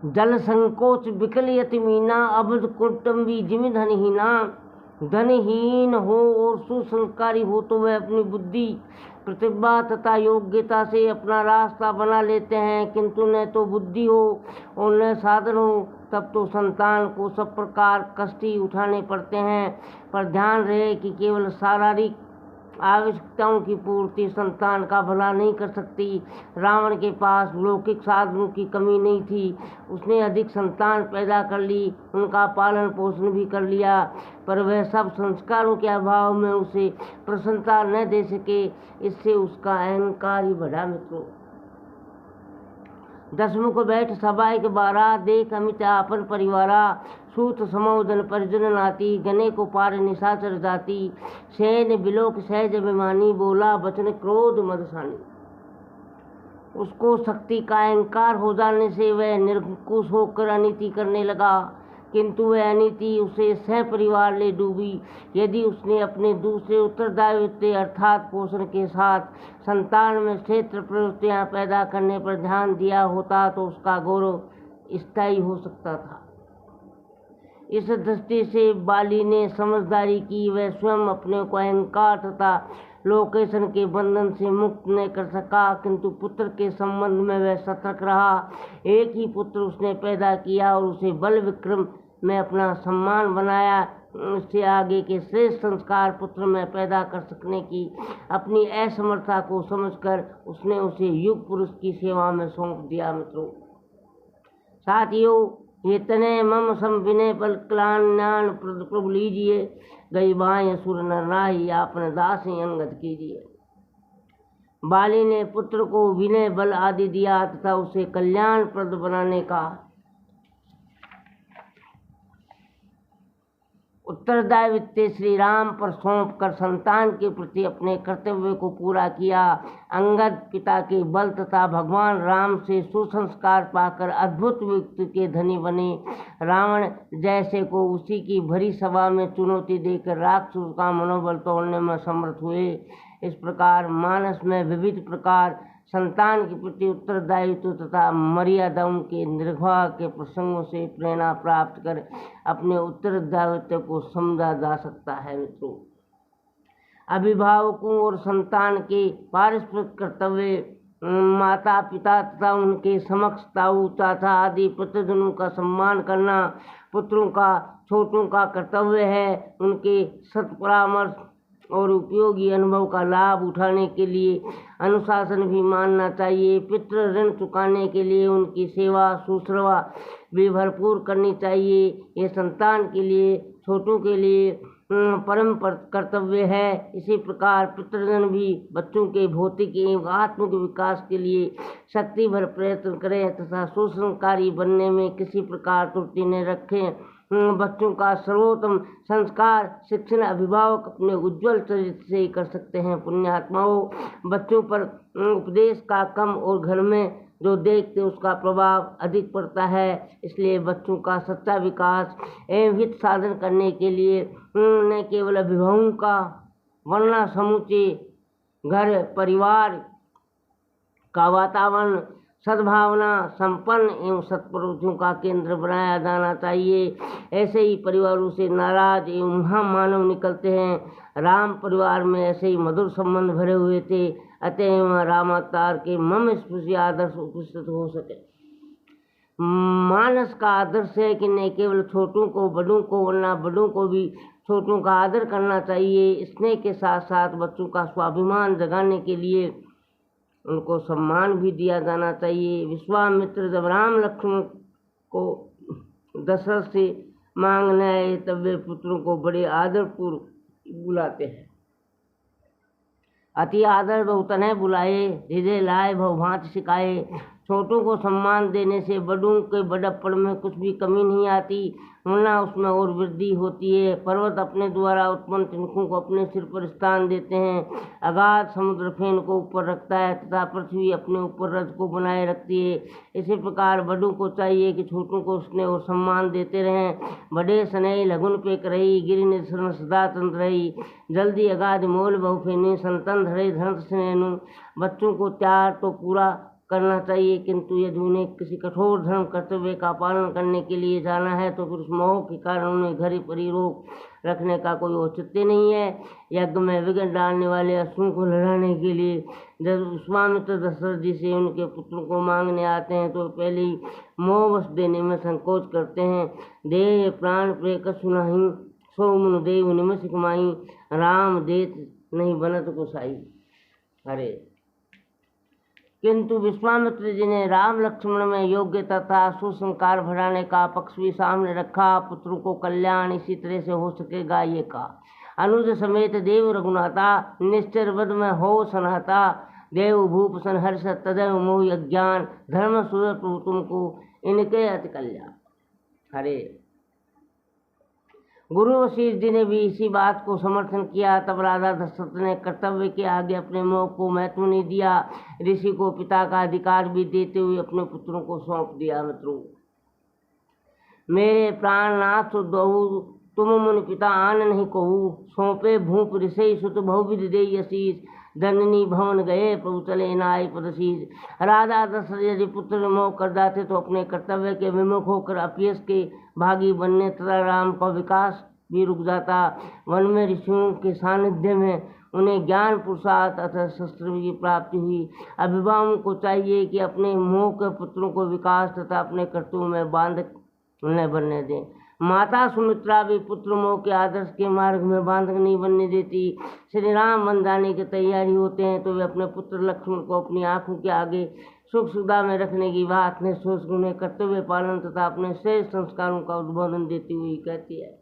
जल संकोच विकल यति मीना, अबध कुटुंबी जिमि धनहीना। धनहीन हो और सुसंस्कारी हो तो वह अपनी बुद्धि, प्रतिभा तथा योग्यता से अपना रास्ता बना लेते हैं, किंतु न तो बुद्धि हो और न साधन हो, तब तो संतान को सब प्रकार कष्ट ही उठाने पड़ते हैं। पर ध्यान रहे कि केवल शारीरिक आवश्यकताओं की पूर्ति संतान का भला नहीं कर सकती। रावण के पास लौकिक साधनों की कमी नहीं थी, उसने अधिक संतान पैदा कर ली, उनका पालन पोषण भी कर लिया, पर वह सब संस्कारों के अभाव में उसे प्रसन्नता न दे सके, इससे उसका अहंकार ही बढ़ा। मित्रों, दसमुख बैठ सभा के बारा, देख अमित आपन परिवारा। सूत समोदन परिजन नाती, गने को पार निशाचर जाति। सैन बिलोक सहज अभिमानी, बोला बचन क्रोध मदसानी। उसको शक्ति का अहंकार हो जाने से वह निरंकुश होकर अनीति करने लगा, किंतु वह अनीति उसे सह परिवार ले डूबी। यदि उसने अपने दूसरे उत्तरदायित्व अर्थात पोषण के साथ संतान में क्षेत्र प्रवृत्तियाँ पैदा करने पर ध्यान दिया होता तो उसका गौरव स्थायी हो सकता था। इस दृष्टि से बाली ने समझदारी की। वह स्वयं अपने को अहंकार तथा लोकेशन के बंधन से मुक्त न कर सका, किंतु पुत्र के संबंध में वह सतर्क रहा। एक ही पुत्र उसने पैदा किया और उसे बल विक्रम में अपना सम्मान बनाया। उससे आगे के श्रेष्ठ संस्कार पुत्र में पैदा कर सकने की अपनी असमर्थता को समझकर उसने उसे युग पुरुष की सेवा में सौंप दिया। मित्रों, साथियों, ये तने मम सम विनय बल कल्याण प्रभु लीजिए, गई बाएं असुर नर नाहि, आपने दास ही अंगद कीजिए। बाली ने पुत्र को विनय बल आदि दिया तथा उसे कल्याण प्रद बनाने का उत्तरदायित्व श्री राम पर सौंप कर संतान के प्रति अपने कर्तव्य को पूरा किया। अंगद पिता के बल तथा भगवान राम से सुसंस्कार पाकर अद्भुत व्यक्ति के धनी बने। रावण जैसे को उसी की भरी सभा में चुनौती देकर राक्षस का मनोबल तोड़ने में समर्थ हुए। इस प्रकार मानस में विविध प्रकार संतान के प्रति उत्तरदायित्व तथा मर्यादाओं के निर्वाह के प्रसंगों से प्रेरणा प्राप्त कर अपने उत्तरदायित्व को समझा जा सकता है। मित्रों, अभिभावकों और संतान के पारस्परिक कर्तव्य, माता पिता तथा उनके समक्ष ताऊ चाचा आदि पुत्रजनों का सम्मान करना पुत्रों का छोटों का कर्तव्य है। उनके सत्परामर्श और उपयोगी अनुभव का लाभ उठाने के लिए अनुशासन भी मानना चाहिए। पितृ ऋण चुकाने के लिए उनकी सेवा शुश्रूषा भी भरपूर करनी चाहिए। ये संतान के लिए छोटों के लिए परम कर्तव्य है। इसी प्रकार पितृजन भी बच्चों के भौतिक एवं आत्मिक विकास के लिए शक्ति भर प्रयत्न करें तथा सुसंस्कारी बनने में किसी प्रकार त्रुटि न रखें। बच्चों का सर्वोत्तम संस्कार शिक्षण अभिभावक अपने उज्ज्वल चरित्र से कर सकते हैं। पुण्यात्माओं, बच्चों पर उपदेश का कम और घर में जो देखते उसका प्रभाव अधिक पड़ता है। इसलिए बच्चों का सच्चा विकास एवं हित साधन करने के लिए न केवल अभिभावकों का वरना समूचे घर परिवार का वातावरण सद्भावना संपन्न एवं सत्प्रवृत्तियों का केंद्र बनाया जाना चाहिए। ऐसे ही परिवारों से नाराज एवं महामानव निकलते हैं। राम परिवार में ऐसे ही मधुर संबंध भरे हुए थे, अतएव रामावतार के मम स्पर्शी आदर्श उपस्थित हो सके। मानस का आदर्श है कि न केवल छोटों को बड़ों को वरना बड़ों को भी छोटों का आदर करना चाहिए। स्नेह के साथ साथ बच्चों का स्वाभिमान जगाने के लिए उनको सम्मान भी दिया जाना चाहिए। विश्वामित्र जब राम लक्ष्मण को दशरथ से मांगने आए तब वे पुत्रों को बड़े आदरपूर्वक बुलाते हैं। अति आदर बहुत न बुलाए, हृदय लाए भवभांत सिखाए। छोटों को सम्मान देने से बड़ों के बड़प्पन में कुछ भी कमी नहीं आती, वरना उसमें और वृद्धि होती है। पर्वत अपने द्वारा उत्पन्न तिनकों को अपने सिर पर स्थान देते हैं। अगाध समुद्र फेन को ऊपर रखता है तथा पृथ्वी अपने ऊपर रज को बनाए रखती है। इसी प्रकार बड़ों को चाहिए कि छोटों को स्नेह और सम्मान देते रहें। बड़े स्नेह लगुन पेक रही, गिरि निर्सन सदा तंत्र रही। जल्दी अगाध मोल बहु फेनी, संतन धरे धन स्नेहनु। बच्चों को त्याग तो पूरा करना चाहिए, किंतु यदि उन्हें किसी कठोर धर्म कर्तव्य का पालन करने के लिए जाना है तो फिर उस मोह के कारण उन्हें घर पर ही रोक रखने का कोई औचित्य नहीं है। यज्ञ में विघ्न डालने वाले असुरों को लड़ाने के लिए जब विश्वामित्र दशरथ जी से उनके पुत्र को मांगने आते हैं तो पहले ही मोहवश देने में संकोच करते हैं। देह प्राण प्रेक सुनाही सो मुन देव निमस कमाई, राम देत नहीं बनत गोसाई। अरे किंतु विश्वामित्र जी ने राम लक्ष्मण में योग्य तथा सुसंस्कार भराने का पक्ष भी सामने रखा। पुत्र को कल्याण इसी तरह से हो सकेगा ये का। अनुज समेत देव रघुनाथा, निश्चर वध में हो सनाता, देव भूप सन हर्ष तदैव मोह अज्ञान, धर्म सूरत तुमको इनके अति कल्याण। हरे गुरु वशिष्ठ जी ने भी इसी बात को समर्थन किया। तब राजा दशरथ ने कर्तव्य के आगे अपने मोह को महत्व नहीं दिया। ऋषि को पिता का अधिकार भी देते हुए अपने पुत्रों को सौंप दिया। मित्रों, मेरे प्राणनाथ दहु तुम मुनि पिता आन नहीं कहू, सौंपे भूप ऋषि सुत बहुविध दे यशीष, जननी भवन गए प्रभु चले नाय पदशीष। राजा दशरथ यदि पुत्र मोह कर जाते तो अपने कर्तव्य के विमुख होकर अपयश के भागी बनने तथा राम का विकास भी रुक जाता। वन में ऋषियों के सानिध्य में उन्हें ज्ञान पुरुषार्थ अथवा शस्त्र की प्राप्ति हुई। अभिभावकों को चाहिए कि अपने मोह के पुत्रों को विकास तथा अपने कर्तव्य में बांधक न बनने दें। माता सुमित्रा भी पुत्र मोह के आदर्श के मार्ग में बांधक नहीं बनने देती। श्री राम वन जाने की तैयारी होते हैं तो वे अपने पुत्र लक्ष्मण को अपनी आंखों के आगे सुख सुविधा में रखने की बात ने सोच उन्हें कर्तव्य पालन तथा अपने श्रेष्ठ संस्कारों का उद्बोधन देती हुई कहती है,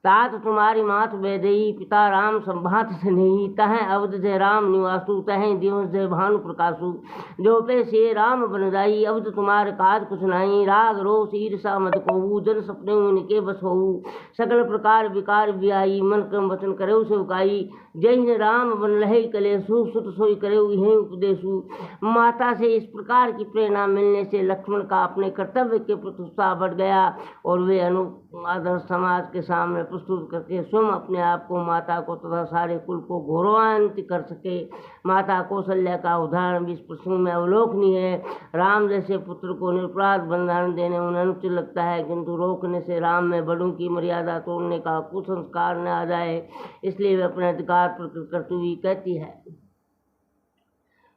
तात तुम्हारी मात वैदेही, पिता राम संभात स्नेही, तह अवध जय राम निवासु, तह दिवस जय भानु प्रकाशु, जो पे से राम बन जाई, अवध तुम्हारे काज कुछ नहीं, राग रोष ईर्षा मत कोहू, जन सपने उनके बस होऊ, सकल प्रकार विकार बियाई, मन क्रम वचन करे सेवकाई, जय ने राम बन लहे कलेसु, सुत सोई करे यही उपदेशु। माता से इस प्रकार की प्रेरणा मिलने से लक्ष्मण का अपने कर्तव्य के प्रति उत्साह बढ़ गया और वे आदर्श समाज के सामने प्रस्तुत करके स्वयं अपने आप को, माता को तथा सारे कुल को गौरवान्वित कर सके। माता कौशल्या का उदाहरण भी इस प्रसंग में अवलोकनीय है। राम जैसे पुत्र को निरपराध बलिदान देने उन्हें अनुचित लगता है, किंतु रोकने से राम में बड़ों की मर्यादा तोड़ने का कुसंस्कार न आ जाए, इसलिए वे अपने अधिकार प्रकट करती हुई कहती है,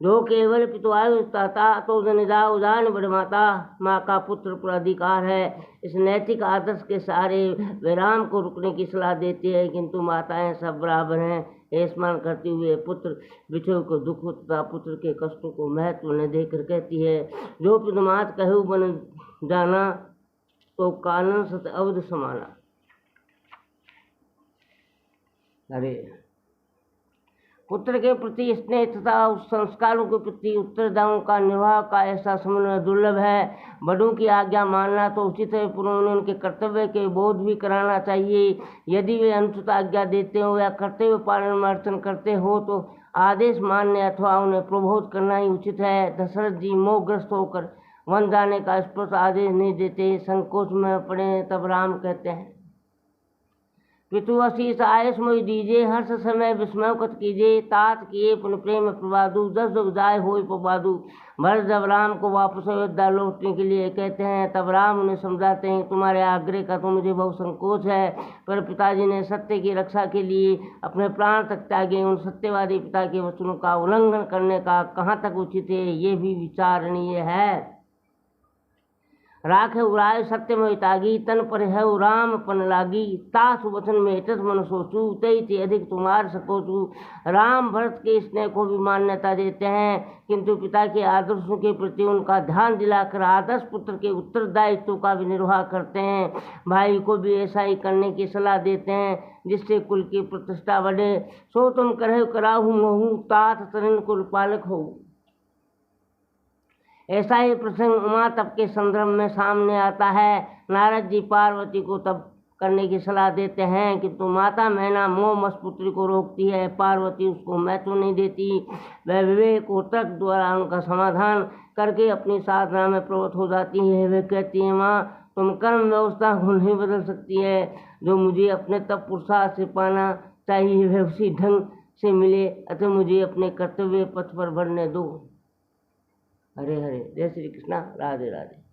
जो केवल पितुआयु ताता तो जनिजा उदान बड़ माता, माँ का पुत्र पर अधिकार है। इस नैतिक आदर्श के सारे वे राम को रुकने की सलाह देते हैं, किंतु माताएं सब बराबर हैं। ये स्मरण करते हुए पुत्र बिछोह को दुख तथा पुत्र के कष्टों को महत्व न देकर कहती है, जो पितुमात कहू बन जाना तो कानन सत अवध समाना। अरे पुत्र के प्रति स्नेह तथा उस संस्कारों के प्रति उत्तरदायित्वों का निर्वाह का ऐसा समन्वय दुर्लभ है। बड़ों की आज्ञा मानना तो उचित है, पुनः उन्हें उनके कर्तव्य के बोध भी कराना चाहिए। यदि वे अनुचित आज्ञा देते हो या कर्तव्य पालन में अड़चन करते हो तो आदेश मानने अथवा उन्हें प्रबोध करना ही उचित है। दशरथ जी मोहग्रस्त होकर वन जाने का स्पष्ट आदेश नहीं देते, संकोच में पड़े। तब राम कहते हैं, पितु आशीष आयस मोहि दीजे, हर्ष समय विस्मय कत कीजे, तात किए पुन प्रेम प्रवादु, जस जग जाय होय पवादु। भरत जब राम को वापस अयोध्या लौटने के लिए कहते हैं तब राम उन्हें समझाते हैं, तुम्हारे आग्रह का तो मुझे बहुत संकोच है, पर पिताजी ने सत्य की रक्षा के लिए अपने प्राण तक त्यागे। उन सत्यवादी पिता के वचनों का उल्लंघन करने का कहाँ तक उचित है, ये भी विचारणीय है। राखे उराय सत्य में तागी, तन पर है राम पन लागी, तास वचन में हितत मन सोचू, तई अधिक तुम्हार सकोचू। राम भरत के स्नेह को भी मान्यता देते हैं, किंतु पिता के आदर्शों के प्रति उनका ध्यान दिलाकर आदर्श पुत्र के उत्तरदायित्व का भी निर्वाह करते हैं। भाई को भी ऐसा ही करने की सलाह देते हैं, जिससे कुल की प्रतिष्ठा बढ़े। सो तुम करहु कराहू महू, तात तरिन कुल पालक हो। ऐसा ही प्रसंग उमा तप के संदर्भ में सामने आता है। नारद जी पार्वती को तप करने की सलाह देते हैं, किंतु माता मैना मोह मस पुत्री को रोकती है। पार्वती उसको महत्व नहीं देती। वह विवेक और तर्क द्वारा उनका समाधान करके अपनी साधना में प्रवृत्त हो जाती है। वे कहती है, माँ तुम कर्म व्यवस्था को नहीं बदल सकती है, जो मुझे अपने तप पुरुषार्थ से पाना चाहिए वह उसी ढंग से मिले, अतः मुझे अपने कर्तव्य पथ पर बढ़ने दो। हरे हरे। जय श्री कृष्णा। राधे राधे।